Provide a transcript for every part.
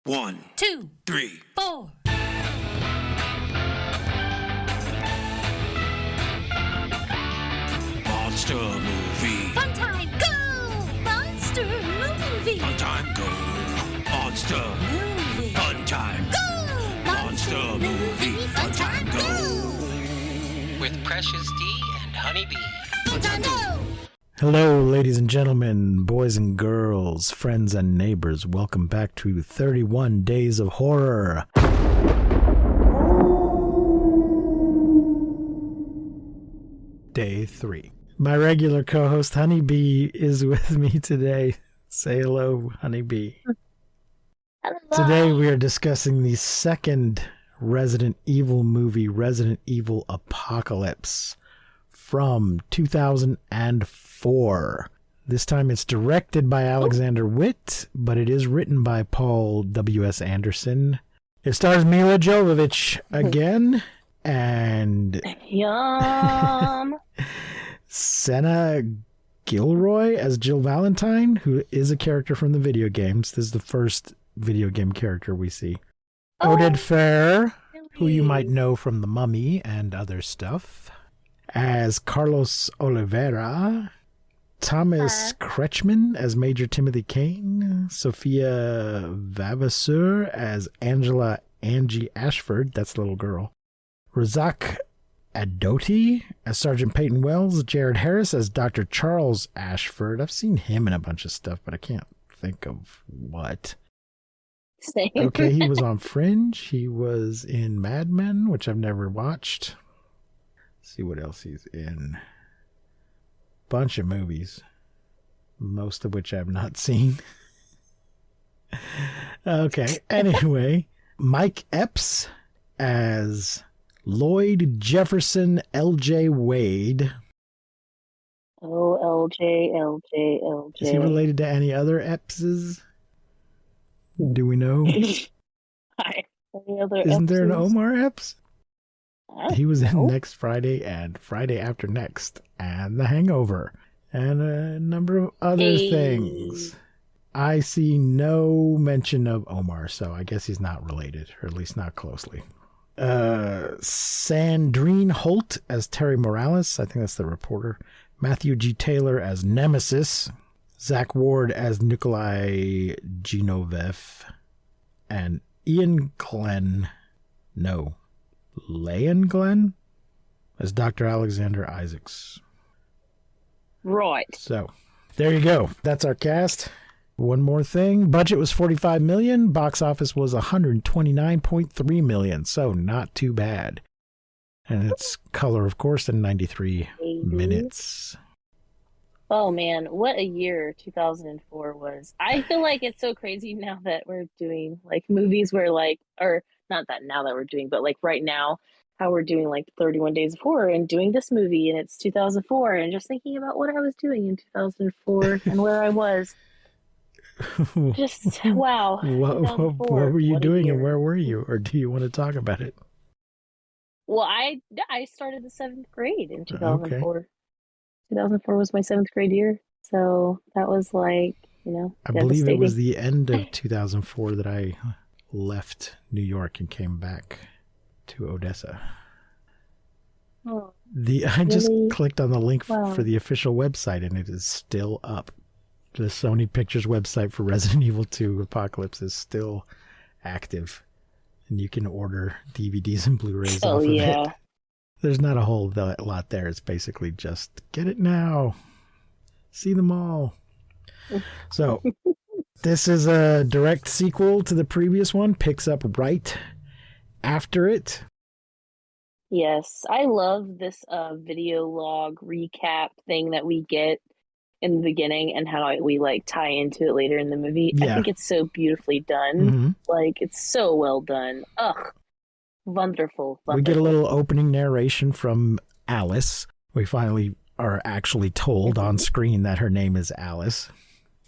1, 2, 3, 4. Monster movie. Fun time, go! Monster movie. Fun time, go. Monster. Movie. Fun time. Go! Monster movie. Fun time, go. With Precious D and Honeybee. Fun time, go! Hello, ladies and gentlemen, boys and girls, friends and neighbors. Welcome back to 31 Days of Horror. Day 3. My regular co-host, Honeybee, is with me today. Say hello, Honeybee. Hello. Today we are discussing the second Resident Evil movie, Resident Evil Apocalypse, from 2004. This time it's directed by Alexander Witt, but it is written by Paul W.S. Anderson. It stars Milla Jovovich again, and Yum. Senna Gilroy as Jill Valentine, who is a character from the video games. This is the first video game character we see. Oded Fair, who you might know from The Mummy and other stuff, as Carlos Oliveira, Thomas Kretschmann as Major Timothy Kane, Sophia Vavasseur as Angie Ashford, that's the little girl, Razak Adoti as Sergeant Peyton Wells, Jared Harris as Dr. Charles Ashford. I've seen him in a bunch of stuff, but I can't think of what. Same. Okay, he was on Fringe. He was in Mad Men, which I've never watched. Let's see what else he's in. Bunch of movies, most of which I've not seen. Okay, anyway, Mike Epps as Lloyd Jefferson L.J. Wade. Oh, LJ. Is he related to any other Eppses? Do we know? Hi. Any other Isn't there an Epps? Omar Epps? He was in know. Next Friday and Friday After Next and The Hangover and a number of other things. I see no mention of Omar, so I guess he's not related, or at least not closely. Sandrine Holt as Terry Morales. I think that's the reporter. Matthew G. Taylor as Nemesis. Zach Ward as Nikolai Genovev. And Ian Glenn as Dr. Alexander Isaacs. Right. So, there you go. That's our cast. One more thing. Budget was $45 million. Box office was $129.3 million. So, not too bad. And it's color, of course, in 93 minutes. Oh, man. What a year 2004 was. I feel like it's so crazy now that we're doing, like, movies where, like, or not that now that we're doing, but, like, right now, how we're doing, like, 31 Days of Horror and doing this movie, and it's 2004, and just thinking about what I was doing in 2004 and where I was. Just, wow. What were you doing and where were you? Or do you want to talk about it? Well, I started the 7th grade in 2004. Okay. 2004 was my 7th grade year. So that was like, I believe it was the end of 2004 that I left New York and came back to Odessa. Oh, I just really? clicked on the link Wow. for the official website and it is still up. The Sony Pictures website for Resident Evil 2 Apocalypse is still active. And you can order DVDs and Blu-rays off of it. There's not a whole lot there. It's basically just get it now. See them all. So this is a direct sequel to the previous one. Picks up right after it. Yes, I love this video log recap thing that we get in the beginning and how we like tie into it later in the movie. Yeah. I think it's so beautifully done. Mm-hmm. Like, it's so well done. Ugh. Wonderful. We get a little opening narration from Alice. We finally are actually told on screen that her name is Alice.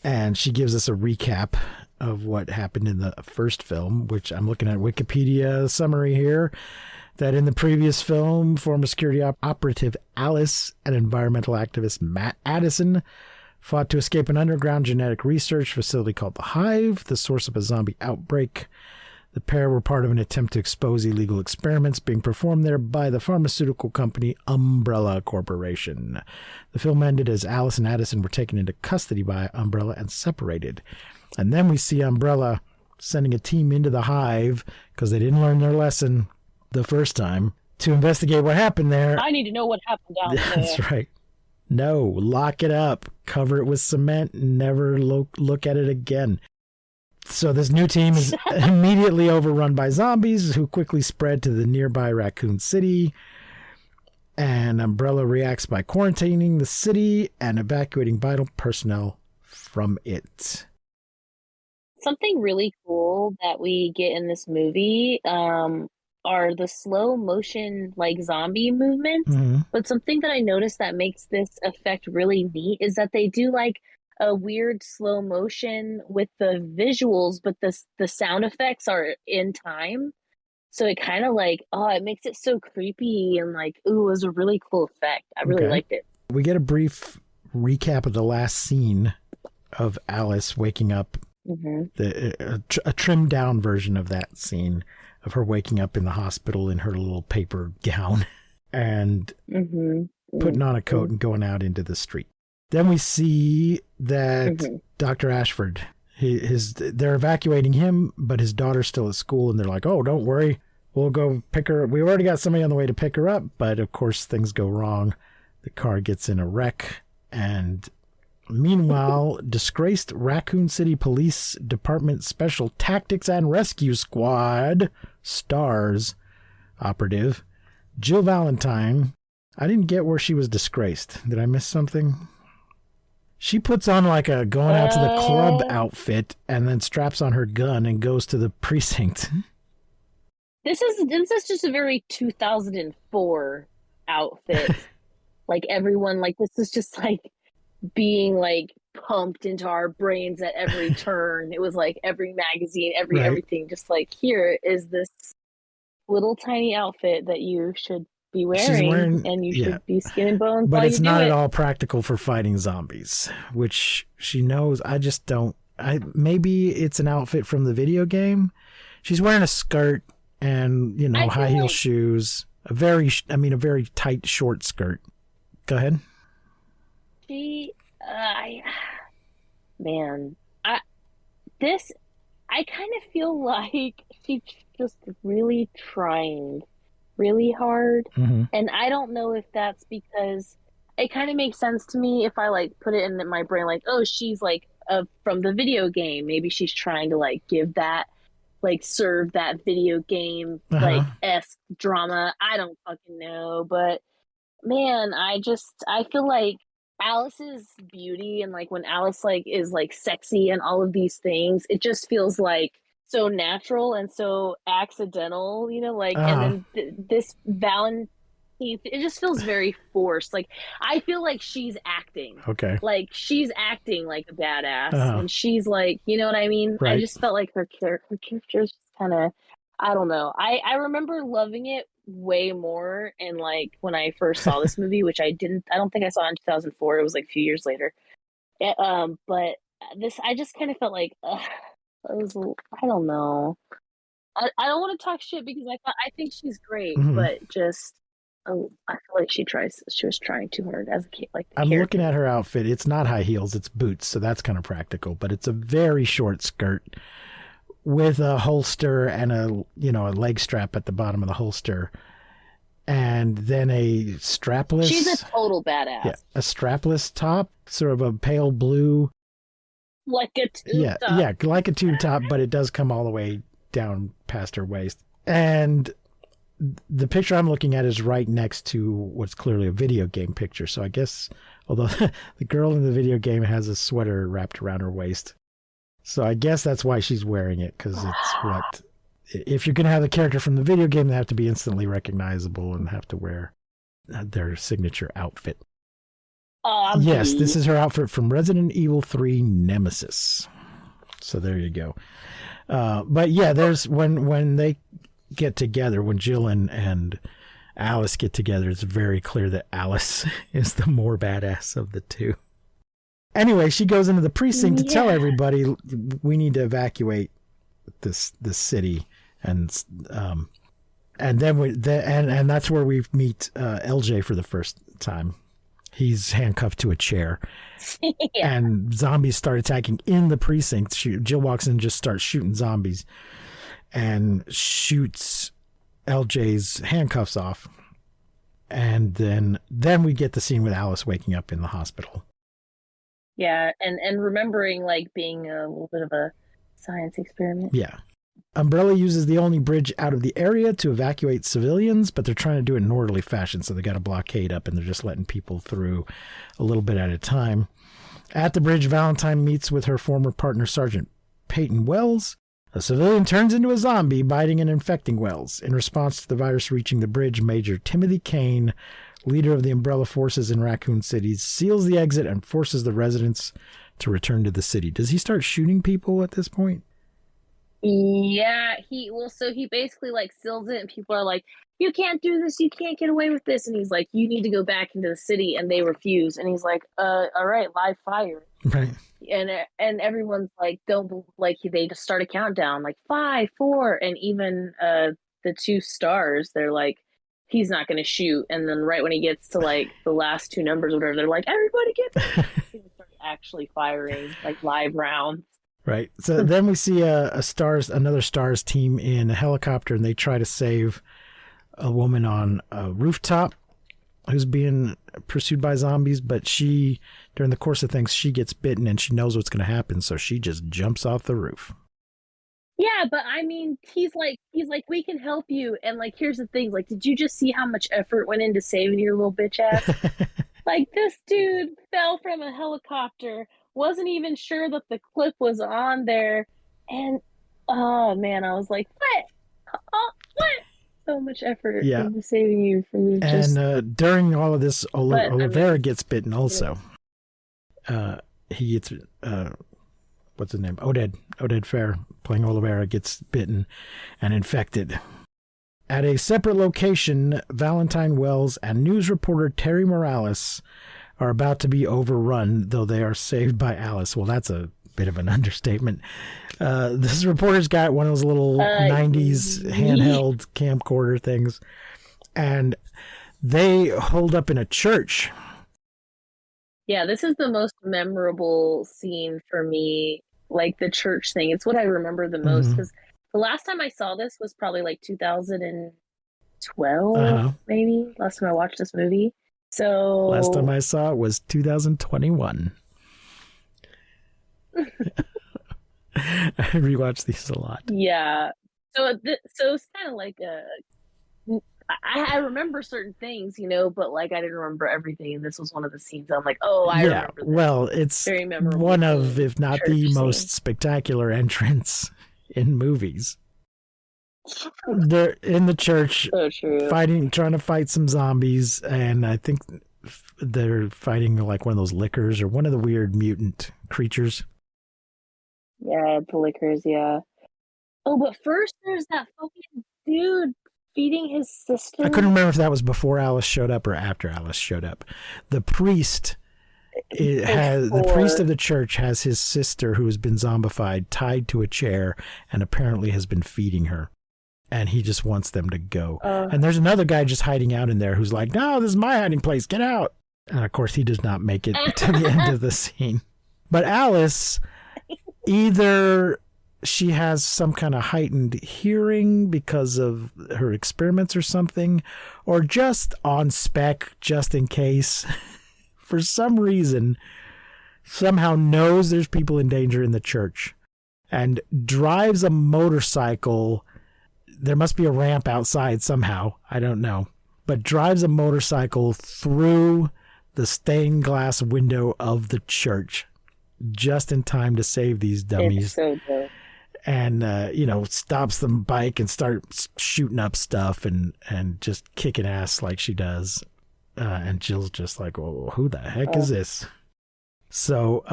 And she gives us a recap of what happened in the first film, which I'm looking at Wikipedia summary here, that in the previous film, former security operative Alice and environmental activist Matt Addison fought to escape an underground genetic research facility called the Hive, the source of a zombie outbreak. The pair were part of an attempt to expose illegal experiments being performed there by the pharmaceutical company Umbrella Corporation. The film ended as Alice and Addison were taken into custody by Umbrella and separated. And then we see Umbrella sending a team into the Hive, because they didn't learn their lesson the first time, to investigate what happened there. I need to know what happened down there. That's right. No, lock it up, cover it with cement, never look at it again. So this new team is immediately overrun by zombies who quickly spread to the nearby Raccoon City. And Umbrella reacts by quarantining the city and evacuating vital personnel from it. Something really cool that we get in this movie are the slow motion like zombie movements. Mm-hmm. But something that I noticed that makes this effect really neat is that they do like a weird slow motion with the visuals, but the sound effects are in time. So it kind of like, it makes it so creepy and like, ooh, it was a really cool effect. I really liked it. We get a brief recap of the last scene of Alice waking up. Mm-hmm. A trimmed down version of that scene of her waking up in the hospital in her little paper gown and putting on a coat and going out into the street. Then we see that Dr. Ashford, they're evacuating him, but his daughter's still at school, and they're like, oh, don't worry, we'll go pick her up. We already got somebody on the way to pick her up, but of course things go wrong. The car gets in a wreck, and meanwhile, disgraced Raccoon City Police Department Special Tactics and Rescue Squad stars operative Jill Valentine. I didn't get where she was disgraced. Did I miss something? She puts on like a going out to the club outfit and then straps on her gun and goes to the precinct. This is just a very 2004 outfit. Like everyone, like this is just like being like pumped into our brains at every turn. It was like every magazine, everything, just like here is this little tiny outfit that you should be wearing and you should be skin and bones. But it's not at all practical for fighting zombies, which she knows. I just don't. Maybe it's an outfit from the video game. She's wearing a skirt and high heel shoes. A very tight short skirt. Go ahead. I kind of feel like she's just really trying really hard. And I don't know if that's because it kind of makes sense to me if I like put it in my brain like, oh, she's like from the video game. Maybe she's trying to like give that, like serve that video game like esque drama. I don't fucking know, but man, I feel like Alice's beauty and like when Alice like is like sexy and all of these things, it just feels like so natural and so accidental, and then this Valentine, it just feels very forced. Like I feel like she's acting. Okay. Like she's acting like a badass and she's like, you know what I mean? Right. I just felt like her character is kind of, I don't know. I remember loving it way more and like when I first saw this movie, which I don't think I saw in 2004. It was like a few years later. But this, I just kind of felt like, I don't know. I don't want to talk shit because I think she's great, but just I feel like she was trying too hard as a kid. Like I'm looking at her outfit. It's not high heels, it's boots, so that's kind of practical. But it's a very short skirt with a holster and a leg strap at the bottom of the holster, and then a strapless. She's a total badass. Yeah, a strapless top, sort of a pale blue. Like a tube top. Yeah, like a tube top, but it does come all the way down past her waist. And the picture I'm looking at is right next to what's clearly a video game picture. So I guess, although the girl in the video game has a sweater wrapped around her waist. So I guess that's why she's wearing it, because it's if you're going to have the character from the video game, they have to be instantly recognizable and have to wear their signature outfit. Yes, this is her outfit from Resident Evil 3 Nemesis. So there you go. But yeah, there's when they get together, when Jill and Alice get together, it's very clear that Alice is the more badass of the two. Anyway, she goes into the precinct to tell Yeah. everybody we need to evacuate this city, and then and that's where we meet LJ for the first time. He's handcuffed to a chair, Yeah. and zombies start attacking in the precinct. Jill walks in and just starts shooting zombies, and shoots LJ's handcuffs off. And then we get the scene with Alice waking up in the hospital. Yeah, and remembering like being a little bit of a science experiment. Yeah. Umbrella uses the only bridge out of the area to evacuate civilians, but they're trying to do it in an orderly fashion, so they got a blockade up and they're just letting people through a little bit at a time. At the bridge, Valentine meets with her former partner, Sergeant Peyton Wells. A civilian turns into a zombie, biting and infecting Wells. In response to the virus reaching the bridge, Major Timothy Kane, leader of the Umbrella forces in Raccoon City, seals the exit and forces the residents to return to the city. Does he start shooting people at this point? Yeah, so he basically like seals it, and people are like, "You can't do this. You can't get away with this." And he's like, "You need to go back into the city," and they refuse. And he's like, all right, live fire." Right. And everyone's like, "Don't," like they just start a countdown, like 5, 4, and even the 2 stars, they're like, he's not going to shoot. And then right when he gets to like the last 2 numbers, or whatever, they're like, "Everybody get back!" He starts actually firing like live rounds. Right. So then we see another Stars team in a helicopter, and they try to save a woman on a rooftop who's being pursued by zombies. But during the course of things, she gets bitten and she knows what's going to happen. So she just jumps off the roof. Yeah, but I mean, he's like, "We can help you." And like, here's the thing, like, did you just see how much effort went into saving your little bitch ass? Like, this dude fell from a helicopter, wasn't even sure that the clip was on there, and oh man, I was like, what? What? So much effort into saving you from just... And during all of this, Oliveira gets bitten also. He gets, what's his name? Oded Fair, playing Oliveira, gets bitten and infected. At a separate location, Valentine Wells and news reporter Terry Morales are about to be overrun, though they are saved by Alice. Well, that's a bit of an understatement. This reporter's got one of those little 90s handheld camcorder things, and they hold up in a church. Yeah, this is the most memorable scene for me, like the church thing. It's what I remember the most, because the last time I saw this was probably like 2012, maybe. Last time I watched this movie. So last time I saw it was 2021. I rewatch these a lot. Yeah. So it's kind of like I remember certain things, but like I didn't remember everything. And this was one of the scenes I'm like, oh, I remember this. Well, it's very memorable, one of, if not the most scene. spectacular entrance in movies. They're in the church, So true. trying to fight some zombies, and I think they're fighting like one of those lickers or one of the weird mutant creatures. Yeah, the lickers, yeah. Oh, but first there's that fucking dude feeding his sister. I couldn't remember if that was before Alice showed up or after Alice showed up. The priest the priest of the church has his sister, who has been zombified, tied to a chair and apparently has been feeding her. And he just wants them to go. And there's another guy just hiding out in there who's like, "No, this is my hiding place. Get out." And of course, he does not make it to the end of the scene. But Alice, either she has some kind of heightened hearing because of her experiments or something, or just on spec, just in case, for some reason, somehow knows there's people in danger in the church and drives a motorcycle. There must be a ramp outside somehow. I don't know. But drives a motorcycle through the stained glass window of the church just in time to save these dummies. It's so good. And, stops the bike and starts shooting up stuff and just kicking ass like she does. And Jill's just like, "Oh, who the heck is this?" So,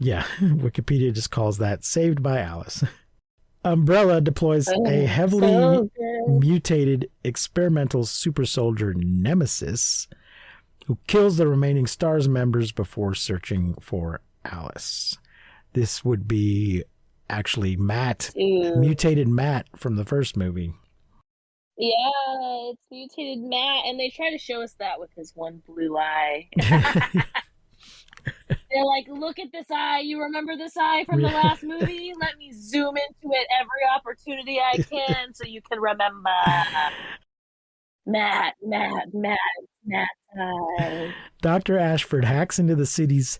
Wikipedia just calls that Saved by Alice. Umbrella deploys a heavily mutated experimental super soldier Nemesis who kills the remaining STARS members before searching for Alice. This would be actually Matt, mutated Matt from the first movie. Yeah, it's mutated Matt, and they try to show us that with his one blue eye. They're like, look at this eye. You remember this eye from the last movie? Let me zoom into it every opportunity I can so you can remember. Matt eye. Dr. Ashford hacks into the city's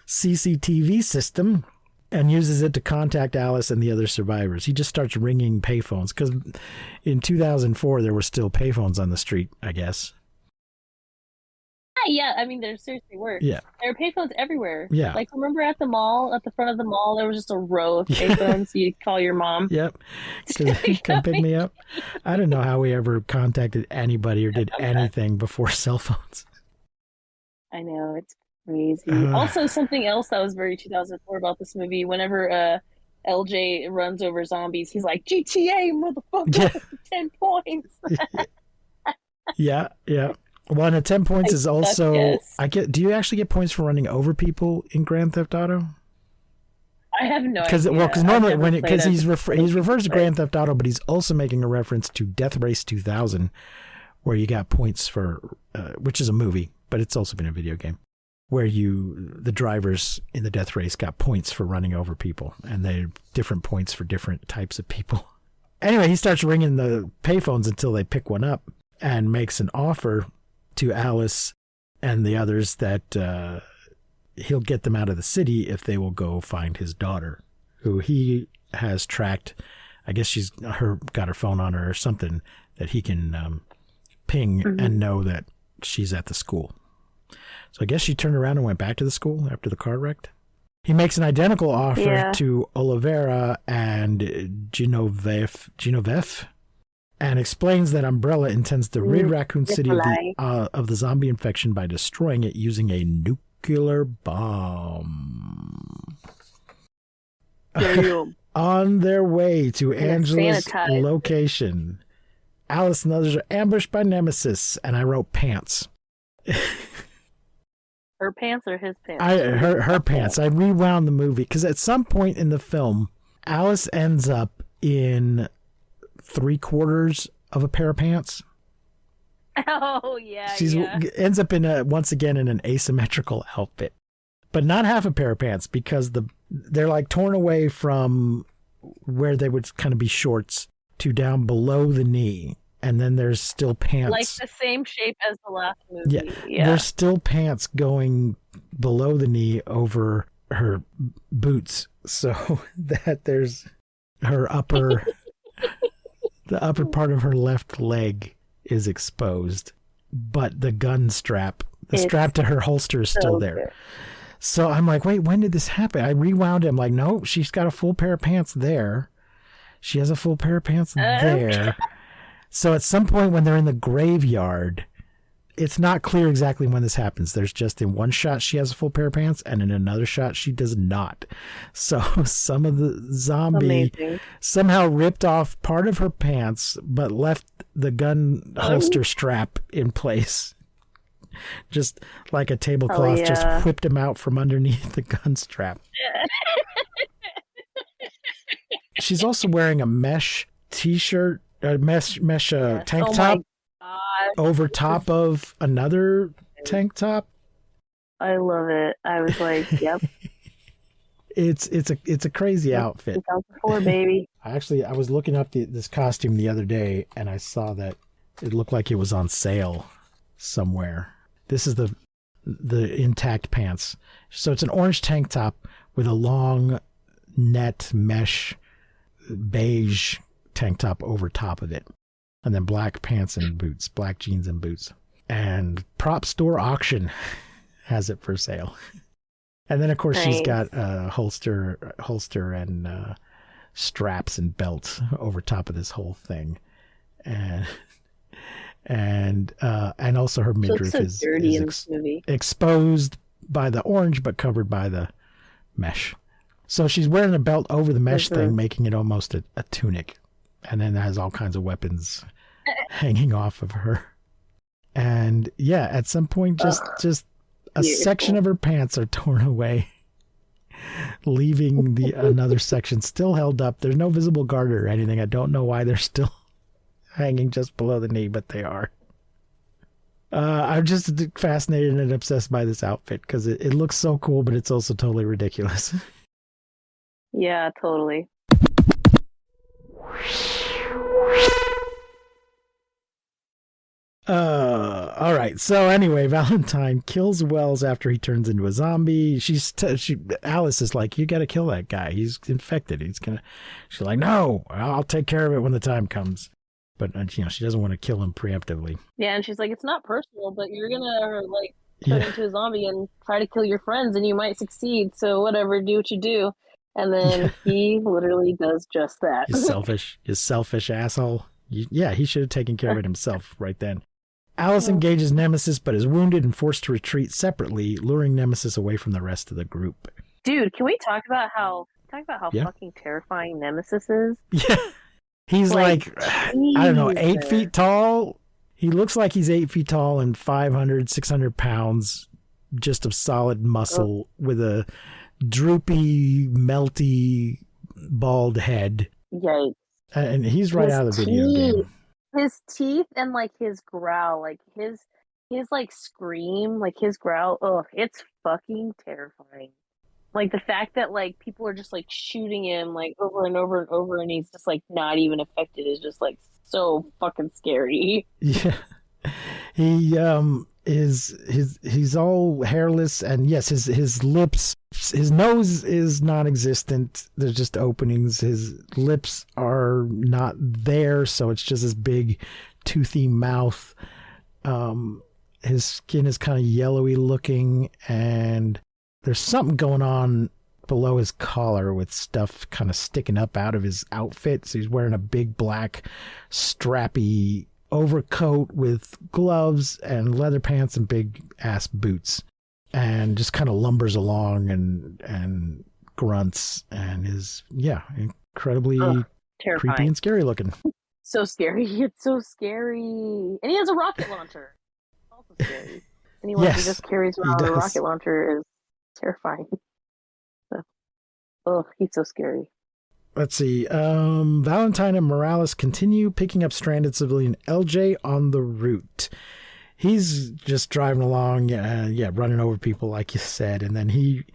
CCTV system and uses it to contact Alice and the other survivors. He just starts ringing payphones because in 2004 there were still payphones on the street, I guess. Yeah, I mean, there seriously were. Yeah. There were payphones everywhere. Yeah. Like, remember at the mall, at the front of the mall, there was just a row of payphones so you'd call your mom? Yep. Come pick me up. I don't know how we ever contacted anybody or did anything before cell phones. I know, it's crazy. Also, something else that was very 2004 about this movie, whenever LJ runs over zombies, he's like, GTA, motherfucker, 10 points. Yeah. Well, and 10 points is also do you actually get points for running over people in Grand Theft Auto? I have no idea. Because normally he refers to Grand Theft Auto, but he's also making a reference to Death Race 2000, where you got points for which is a movie, but it's also been a video game, where the drivers in the Death Race got points for running over people, and they're different points for different types of people. Anyway, he starts ringing the payphones until they pick one up and makes an offer to Alice and the others that he'll get them out of the city if they will go find his daughter, who he has tracked. I guess she's got her phone on her or something that he can ping and know that she's at the school. So I guess she turned around and went back to the school after the car wrecked. He makes an identical offer to Olivera and Genovef, and explains that Umbrella intends to rid Raccoon City of the zombie infection by destroying it using a nuclear bomb. On their way to Angela's location, Alice and others are ambushed by Nemesis, and I wrote pants. Her pants or his pants? Her pants. I rewound the movie because at some point in the film, Alice ends up in 3/4 of a pair of pants. Oh yeah, ends up once again in an asymmetrical outfit, but not half a pair of pants because they're like torn away from where they would kind of be shorts to down below the knee, and then there's still pants like the same shape as the last movie. Yeah. There's still pants going below the knee over her boots, so that there's her upper. The upper part of her left leg is exposed, but the gun strap, strap to her holster is still there. Good. So I'm like, wait, when did this happen? I rewound it. I'm like, no, she's got a full pair of pants there. She has a full pair of pants there. So at some point when they're in the graveyard, it's not clear exactly when this happens. There's just in one shot she has a full pair of pants, and in another shot she does not. So some of the zombie somehow ripped off part of her pants, but left the gun holster strap in place. Just like a tablecloth, just whipped him out from underneath the gun strap. She's also wearing a mesh t-shirt, mesh tank top. Over top of another tank top. I love it. I was like, yep. It's a crazy outfit. 2004, baby. I was looking up this costume the other day, and I saw that it looked like it was on sale somewhere. This is the intact pants. So it's an orange tank top with a long net mesh beige tank top over top of it. And then black pants and boots, black jeans and boots. And Prop Store Auction has it for sale. And then, of course, she's got a holster and straps and belts over top of this whole thing. And also her midriff is exposed by the orange, but covered by the mesh. So she's wearing a belt over the mesh thing, making it almost a tunic. And then it has all kinds of weapons hanging off of her. And yeah, at some point, just a Beautiful. section of her pants are torn away, leaving another section still held up. There's no visible garter or anything. I don't know why they're still hanging just below the knee, but they are. I'm just fascinated and obsessed by this outfit because it looks so cool, but it's also totally ridiculous. Yeah, totally. All right. So anyway, Valentine kills Wells after he turns into a zombie. Alice is like, you got to kill that guy. He's infected. She's like, no, I'll take care of it when the time comes. But she doesn't want to kill him preemptively. Yeah, and she's like, it's not personal, but you're gonna like turn into a zombie and try to kill your friends, and you might succeed. So whatever, do what you do. And then he literally does just that. You selfish asshole. He should have taken care of it himself right then. Alice engages Nemesis, but is wounded and forced to retreat separately, luring Nemesis away from the rest of the group. Dude, can we talk about how fucking terrifying Nemesis is? Yeah. He's like I don't know, 8 feet tall. He looks like he's 8 feet tall and 500, 600 pounds just of solid muscle with a droopy, melty, bald head. Yikes. And he's right out of the video game. His teeth and like his growl, like his like scream, like his growl, it's fucking terrifying. Like the fact that like people are just like shooting him like over and over and over and he's just like not even affected is just like so fucking scary. Yeah. He he's all hairless, and yes, his lips, his nose is non-existent. There's just openings. His lips are not there, so it's just this big toothy mouth. His skin is kind of yellowy looking, and there's something going on below his collar with stuff kind of sticking up out of his outfit. So he's wearing a big black strappy overcoat with gloves and leather pants and big ass boots, and just kind of lumbers along and grunts and is incredibly terrifying. creepy and scary looking. So scary. It's so scary. And he has a rocket launcher. Also scary. Anyone who just carries around a rocket launcher is terrifying. He's so scary. Let's see. Valentine and Morales continue picking up stranded civilian LJ on the route. He's just driving along, running over people, like you said, and then he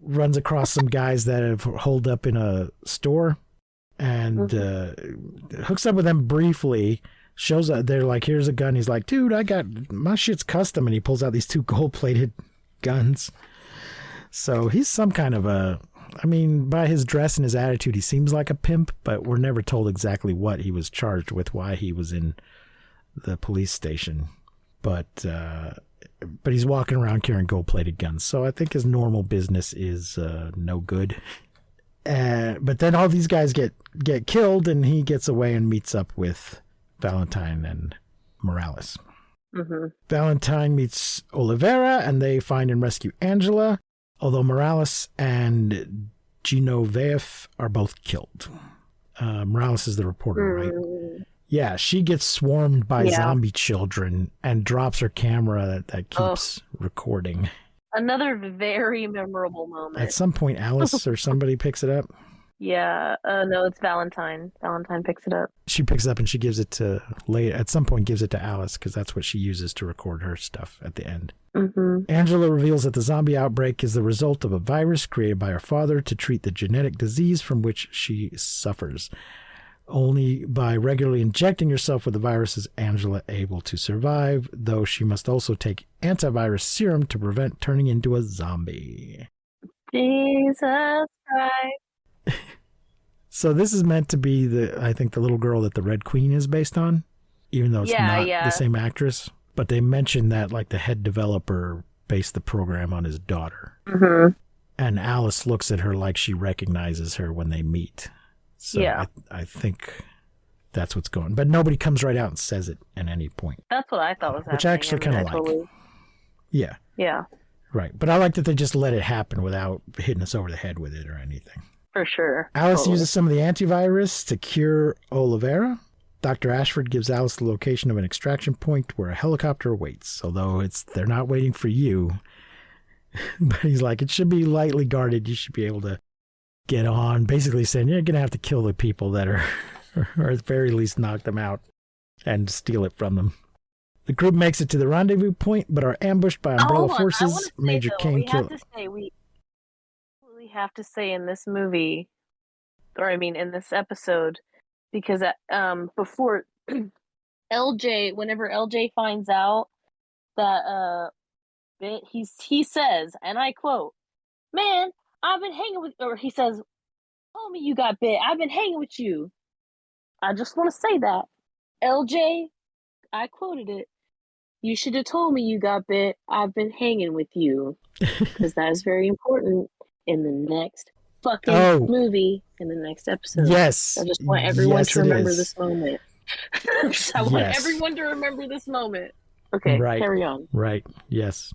runs across some guys that have holed up in a store and hooks up with them briefly. Shows up, they're like, here's a gun. He's like, dude, my shit's custom, and he pulls out these 2 gold-plated guns. So he's some kind of by his dress and his attitude, he seems like a pimp, but we're never told exactly what he was charged with, why he was in the police station. But he's walking around carrying gold-plated guns, so I think his normal business is no good. But then all these guys get killed, and he gets away and meets up with Valentine and Morales. Mm-hmm. Valentine meets Oliveira, and they find and rescue Angela, although Morales and Jovovich are both killed. Morales is the reporter, right? Yeah, she gets swarmed by zombie children and drops her camera that keeps recording. Another very memorable moment. At some point, Alice or somebody picks it up. Yeah, no, it's Valentine. Valentine picks it up. She picks it up and she gives it to at some point gives it to Alice, because that's what she uses to record her stuff at the end. Mm-hmm. Angela reveals that the zombie outbreak is the result of a virus created by her father to treat the genetic disease from which she suffers. Only by regularly injecting herself with the virus is Angela able to survive, though she must also take antivirus serum to prevent turning into a zombie. Jesus Christ. So this is meant to be I think the little girl that the Red Queen is based on, even though it's not the same actress. But they mentioned that like the head developer based the program on his daughter. Mm-hmm. And Alice looks at her like she recognizes her when they meet. So I think that's what's going on. But nobody comes right out and says it at any point. That's what I thought was happening. Which I actually kind of like. Totally... Yeah. Yeah. Right. But I like that they just let it happen without hitting us over the head with it or anything. For sure. Alice uses some of the antivirus to cure Oliveira, Dr. Ashford gives Alice the location of an extraction point where a helicopter awaits, although they're not waiting for you. But he's like, it should be lightly guarded. You should be able to get on, basically saying you're going to have to kill the people that are, or at the very least knock them out and steal it from them. The group makes it to the rendezvous point, but are ambushed by Umbrella forces. Major Kane kills. We have to say in this movie, or I mean in this episode, because before LJ, whenever LJ finds out that he says, and I quote, "Man, I've been hanging with," or he says, "Told me you got bit. I've been hanging with you." I just want to say that LJ, I quoted it. "You should have told me you got bit. I've been hanging with you," because that is very important in the next fucking movie, in the next episode. Yes. I just want everyone to remember this moment. I want everyone to remember this moment. Okay, carry on. Right, yes.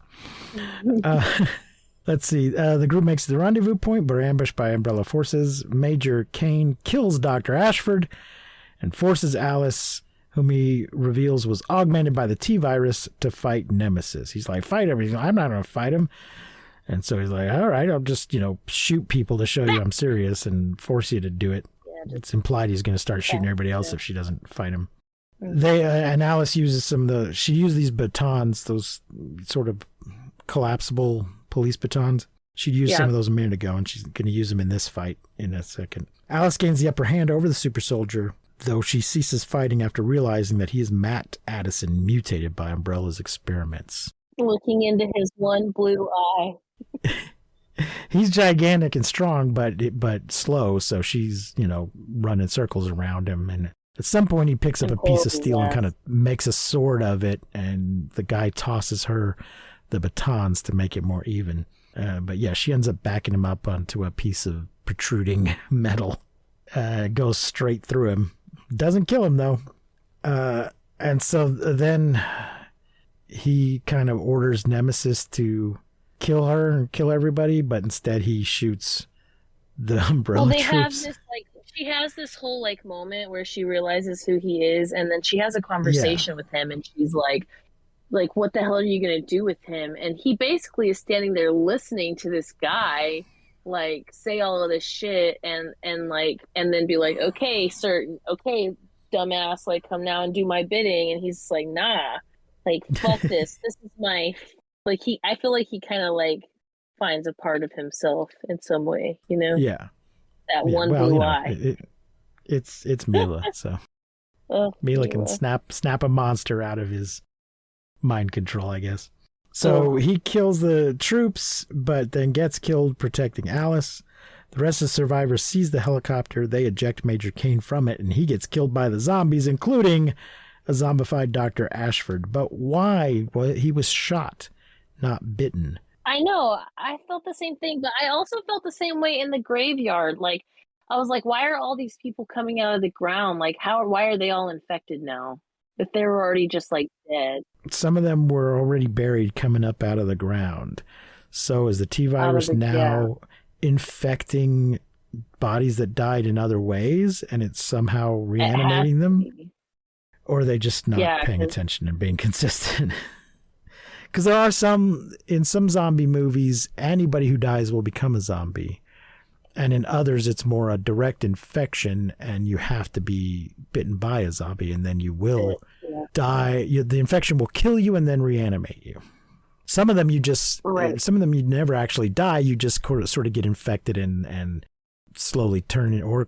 Let's see. The group makes the rendezvous point, but are ambushed by Umbrella forces. Major Kane kills Dr. Ashford and forces Alice, whom he reveals was augmented by the T-virus, to fight Nemesis. He's like, fight him. He's like, I'm not going to fight him. And so he's like, all right, I'll just, shoot people to show you I'm serious and force you to do it. Yeah, it's implied he's going to start shooting everybody else if she doesn't fight him. They and Alice uses she used these batons, those sort of collapsible police batons. She'd used some of those a minute ago, and she's going to use them in this fight in a second. Alice gains the upper hand over the super soldier, though she ceases fighting after realizing that he is Matt Addison, mutated by Umbrella's experiments. Looking into his one blue eye. He's gigantic and strong, but slow, so she's, running circles around him. And at some point, he picks up a piece of steel and kind of makes a sword of it, and the guy tosses her the batons to make it more even. But yeah, she ends up backing him up onto a piece of protruding metal. Goes straight through him. Doesn't kill him, though. And so then he kind of orders Nemesis to kill her and kill everybody, but instead he shoots the Umbrella troops. Have this, she has this whole, moment where she realizes who he is, and then she has a conversation with him, and she's like, what the hell are you going to do with him? And he basically is standing there listening to this guy, say all of this shit, and then be like, okay, sir, okay, dumbass, come now and do my bidding. And he's like, nah, fuck this. This is my... I feel like he kind of finds a part of himself in some way, Yeah. That one blue eye. It's Milla, so Milla can snap a monster out of his mind control, I guess. So he kills the troops, but then gets killed protecting Alice. The rest of the survivors seize the helicopter. They eject Major Kane from it, and he gets killed by the zombies, including a zombified Dr. Ashford. But why? Well, he was shot, not bitten. I know. I felt the same thing, but I also felt the same way in the graveyard. I was like, why are all these people coming out of the ground? Why are they all infected now? If they were already just dead. Some of them were already buried coming up out of the ground. So is the T-virus now infecting bodies that died in other ways, and it's somehow reanimating them? Or are they just not paying attention and being consistent? Because there are in some zombie movies, anybody who dies will become a zombie. And in others, it's more a direct infection, and you have to be bitten by a zombie, and then you will die. The infection will kill you and then reanimate you. Some of them some of them you never actually die. You just sort of get infected and slowly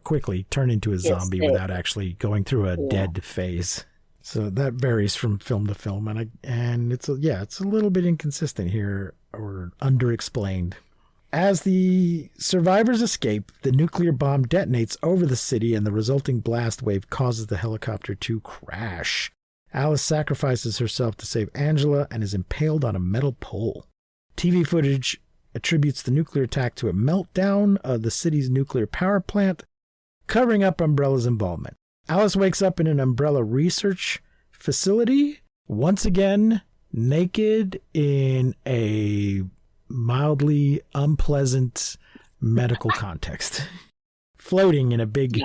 quickly turn into a zombie without actually going through a dead phase. So that varies from film to film, and it's a little bit inconsistent here, or underexplained. As the survivors escape, the nuclear bomb detonates over the city, and the resulting blast wave causes the helicopter to crash. Alice sacrifices herself to save Angela and is impaled on a metal pole. TV footage attributes the nuclear attack to a meltdown of the city's nuclear power plant, covering up Umbrella's involvement. Alice wakes up in an Umbrella research facility, once again naked in a mildly unpleasant medical context, floating in a big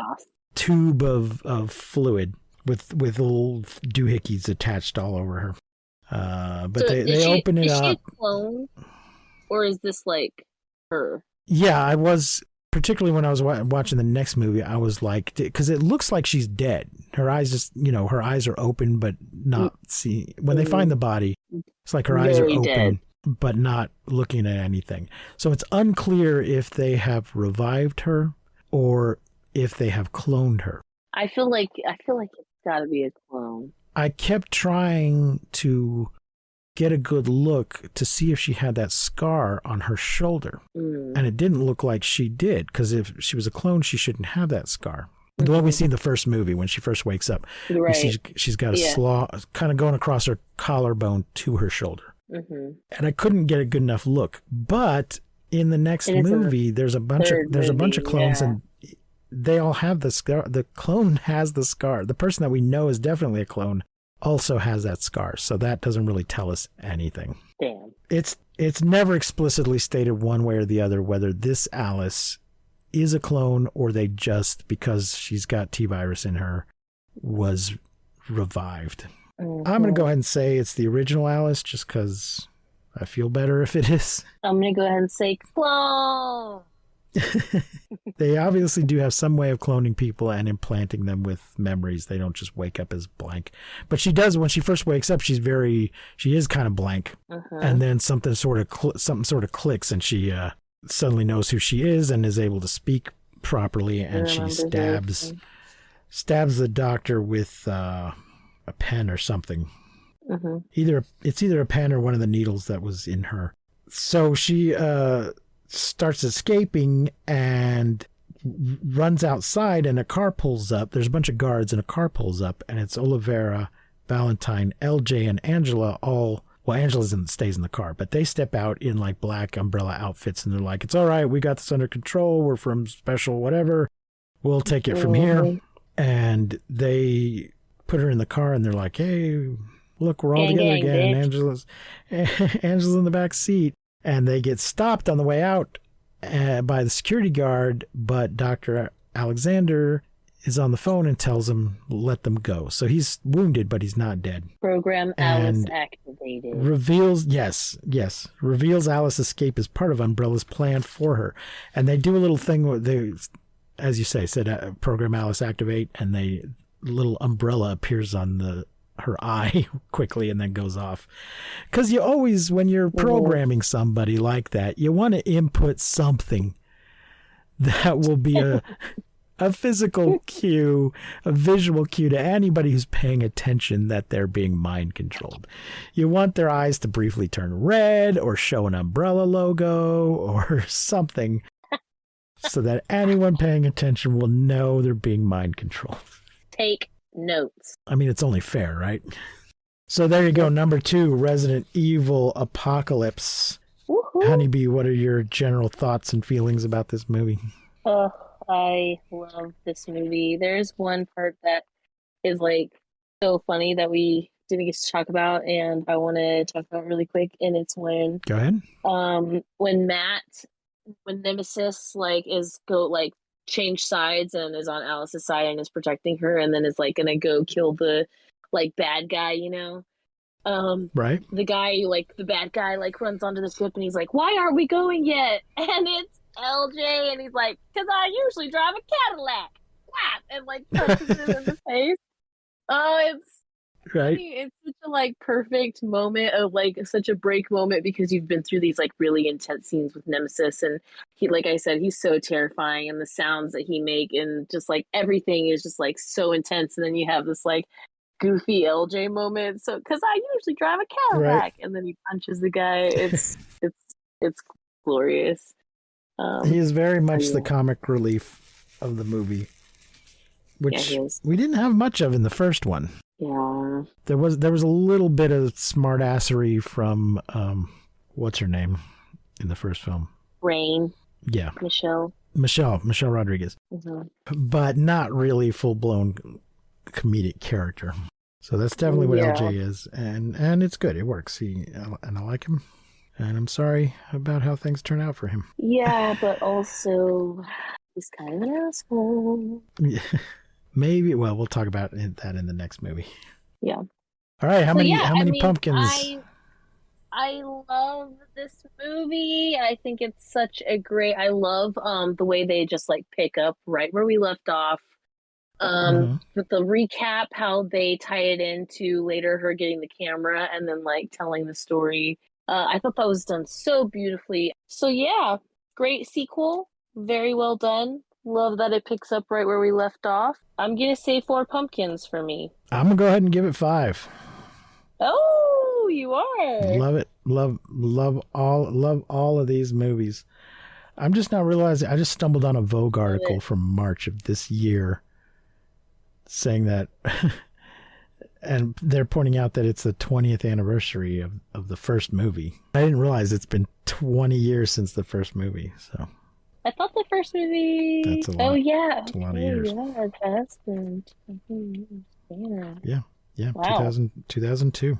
tube of fluid. with little doohickeys attached all over her. But So they open it is she up. a clone, or is this like her? Yeah, I was, particularly when I was watching the next movie, I was like, because it looks like she's dead. Her eyes just, her eyes are open, but not see. When they find the body, it's like her eyes are Very open, dead. but not looking at anything. So it's unclear if they have revived her or if they have cloned her. I feel like it's got to be a clone. I kept trying to get a good look to see if she had that scar on her shoulder. And it didn't look like she did, because if she was a clone, she shouldn't have that scar. The one we see in the first movie, when she first wakes up, we see she's got a slaw kind of going across her collarbone to her shoulder. And I couldn't get a good enough look. But in the next movie, there's a bunch of clones, and they all have the scar. The clone has the scar. The person that we know is definitely a clone also has that scar, so that doesn't really tell us anything. Damn. It's never explicitly stated one way or the other whether this Alice is a clone or they just, because she's got T-virus in her, was revived. I'm going to go ahead and say it's the original Alice just because I feel better if it is. I'm going to go ahead and say clone. They obviously do have some way of cloning people and implanting them with memories. They don't just wake up as blank. But she does, when she first wakes up, she is kind of blank. And then something sort of clicks, and she suddenly knows who she is and is able to speak properly, and she stabs the doctor with a pen or something. It's either a pen or one of the needles that was in her. So she starts escaping and runs outside, and a car pulls up. There's a bunch of guards, and a car pulls up, and it's Olivera, Valentine, LJ, and Angela all. Well, Angela stays in the car, but they step out in like black umbrella outfits, and they're like, "It's all right, we got this under control. We're from special whatever. We'll take it from here." And they put her in the car, and they're like, "Hey, look, we're all together again." Angela's in the back seat. And they get stopped on the way out by the security guard, but Dr. Alexander is on the phone and tells him, let them go. So he's wounded, but he's not dead. Program Alice activated. Reveals Alice's escape as part of Umbrella's plan for her. And they do a little thing where they, as you say, said Program Alice activate, and little umbrella appears on her eye quickly and then goes off. Because you always, when you're programming somebody like that, you want to input something that will be a physical cue, a visual cue to anybody who's paying attention that they're being mind controlled. You want their eyes to briefly turn red or show an umbrella logo or something so that anyone paying attention will know they're being mind controlled. Take notes. I mean, it's only fair, right? So there you go. Number 2, Resident Evil Apocalypse. Woohoo. Honeybee, what are your general thoughts and feelings about this movie? Oh, I love this movie. There's one part that is like so funny that we didn't get to talk about, and I want to talk about really quick. And it's when Go ahead. When Nemesis change sides and is on Alice's side and is protecting her, and then is like gonna go kill the bad guy, Right. The bad guy runs onto the ship and he's like, why aren't we going yet? And it's LJ, and he's like, because I usually drive a Cadillac. Whap! And punches him in the face. Oh, it's right. It's such a perfect moment of such a break moment, because you've been through these really intense scenes with Nemesis, and he, like I said, he's so terrifying, and the sounds that he make and just everything is just so intense, and then you have this goofy LJ moment. So because I usually drive a Cadillac, right. And then he punches the guy. It's glorious. He is very much the comic relief of the movie, which we didn't have much of in the first one. Yeah, there was a little bit of smartassery from what's her name in the first film? Rain. Yeah, Michelle Rodriguez, but not really full blown comedic character. So that's definitely what LJ is, and it's good. It works. And I like him, and I'm sorry about how things turn out for him. Yeah, but also he's kind of an asshole. Yeah. Maybe. Well, we'll talk about that in the next movie. Yeah. All right. How many pumpkins? I love this movie. I think it's such a great. I love the way they just like pick up right where we left off. With the recap, how they tie it into later her getting the camera and then like telling the story. I thought that was done so beautifully. So yeah, great sequel. Very well done. Love that it picks up right where we left off. I'm gonna say 4 pumpkins for me. I'm gonna go ahead and give it 5. Oh, you are. Love it. Love all of these movies. I'm just not realizing. I just stumbled on a Vogue article from March of this year saying that, and they're pointing out that it's the 20th anniversary of the first movie. I didn't realize it's been 20 years since the first movie. So I thought the first movie. That's a lot. Oh yeah, it's a lot of years. Yeah, that's been. Yeah. Wow. 2002.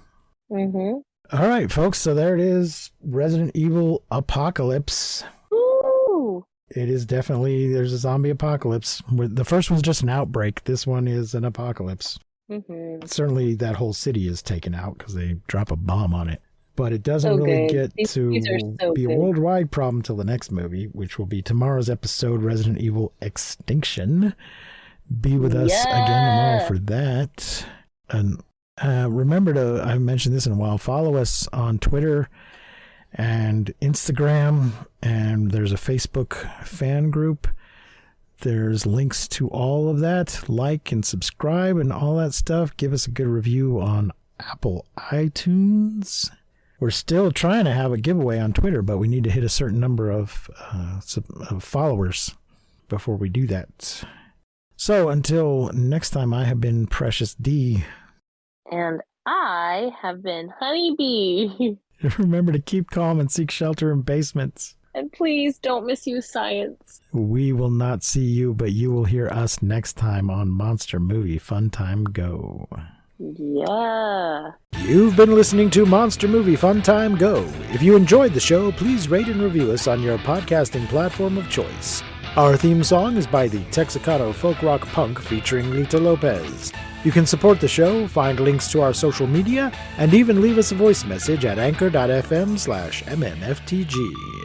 Mm-hmm. All right, folks. So there it is. Resident Evil Apocalypse. Ooh. It is definitely, there's a zombie apocalypse. The first one's just an outbreak. This one is an apocalypse. Mm-hmm. Certainly that whole city is taken out because they drop a bomb on it. But it doesn't So really good. get to These are so be a good. worldwide problem till the next movie, which will be tomorrow's episode, Resident Evil Extinction. Be with us again tomorrow for that. And remember to, I haven't mentioned this in a while, follow us on Twitter and Instagram, and there's a Facebook fan group. There's links to all of that. Like and subscribe and all that stuff. Give us a good review on Apple iTunes. We're still trying to have a giveaway on Twitter, but we need to hit a certain number of followers before we do that. So until next time, I have been Precious D. And I have been Honeybee. Remember to keep calm and seek shelter in basements. And please don't misuse science. We will not see you, but you will hear us next time on Monster Movie Fun Time Go. Yeah. You've been listening to Monster Movie Fun Time Go. If you enjoyed the show, please rate and review us on your podcasting platform of choice. Our theme song is by the Texicano Folk Rock Punk featuring Lita Lopez. You can support the show, find links to our social media, and even leave us a voice message at anchor.fm/MNFTG.